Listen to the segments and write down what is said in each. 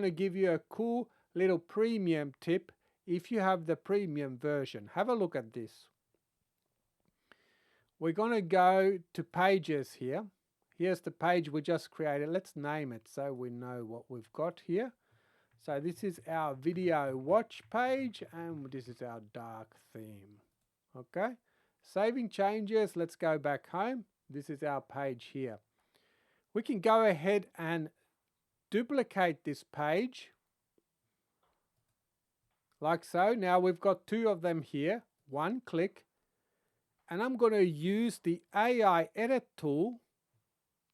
going to give you a cool little premium tip if you have the premium version. Have a look at this. We're going to go to pages here. Here's the page we just created. Let's name it so we know what we've got here. So this is our video watch page and this is our dark theme. Okay, saving changes. Let's go back home. This is our page here. We can go ahead and duplicate this page like so. Now we've got two of them here. One click. And I'm going to use the AI edit tool.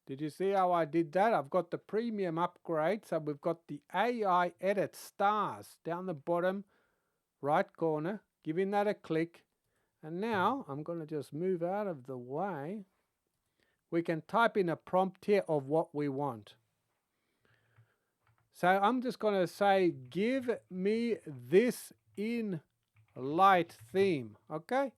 Did you see how I did that? I've got the premium upgrade. So we've got the AI edit stars down the bottom right corner. Giving that a click. And now I'm going to just move out of the way. We can type in a prompt here of what we want. So I'm just going to say, give me this in light theme. Okay.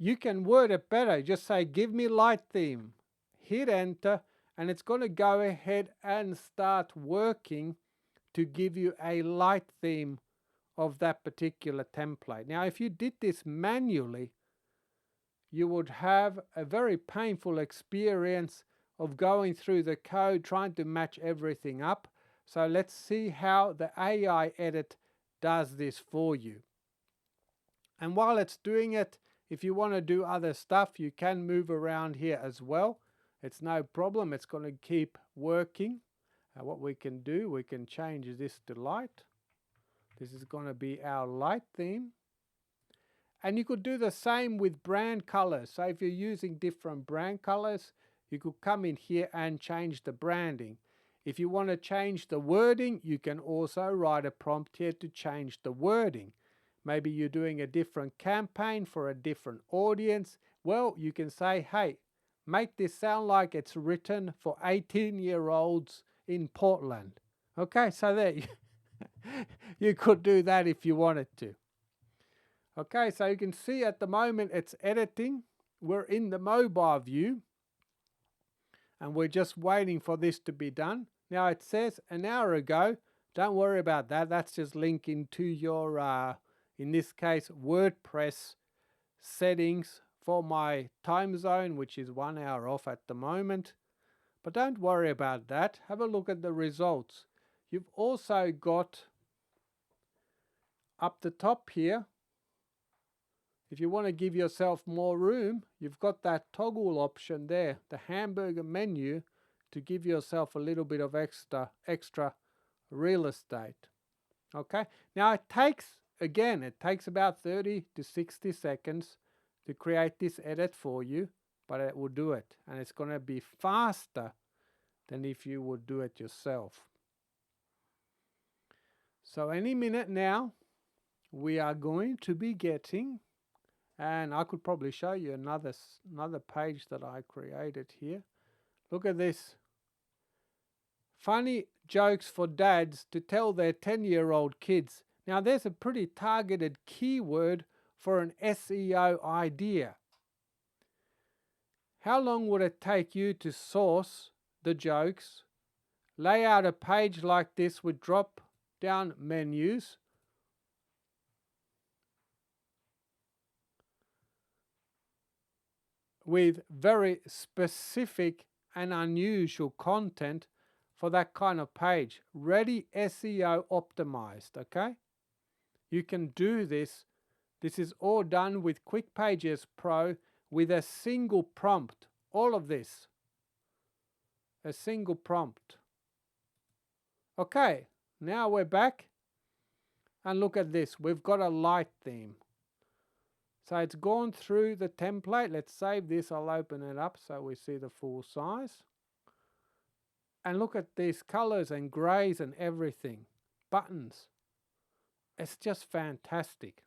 You can word it better. Just say, give me light theme. Hit enter, and it's going to go ahead and start working to give you a light theme of that particular template. Now, if you did this manually, you would have a very painful experience of going through the code, trying to match everything up. So let's see how the AI edit does this for you. And while it's doing it, if you want to do other stuff, you can move around here as well. It's no problem. It's going to keep working. What we can do, we can change this to light. This is going to be our light theme. And you could do the same with brand colors. So if you're using different brand colors, you could come in here and change the branding. If you want to change the wording, you can also write a prompt here to change the wording. Maybe you're doing a different campaign for a different audience. Well, you can say, hey, make this sound like it's written for 18-year-olds in Portland. Okay, so there you could do that if you wanted to. Okay, so you can see at the moment it's editing. We're in the mobile view and we're just waiting for this to be done. Now it says an hour ago. Don't worry about that. That's just linking to your in this case, WordPress settings for my time zone, which is 1 hour off at the moment. But don't worry about that. Have a look at the results. You've also got up the top here, if you want to give yourself more room, you've got that toggle option there, the hamburger menu, to give yourself a little bit of extra real estate. Okay, now it takes about 30 to 60 seconds to create this edit for you, but it will do it. And it's going to be faster than if you would do it yourself. So any minute now, we are going to be getting, and I could probably show you another page that I created here. Look at this. Funny jokes for dads to tell their 10-year-old kids. Now there's a pretty targeted keyword for an SEO idea. How long would it take you to source the jokes, lay out a page like this with drop down menus, with very specific and unusual content for that kind of page, ready SEO optimized, okay? You can do this. This is all done with Quick Pages Pro with a single prompt. All of this, a single prompt. Okay, now we're back and look at this. We've got a light theme. So it's gone through the template. Let's save this. I'll open it up so we see the full size. And look at these colors and grays and everything. Buttons. It's just fantastic.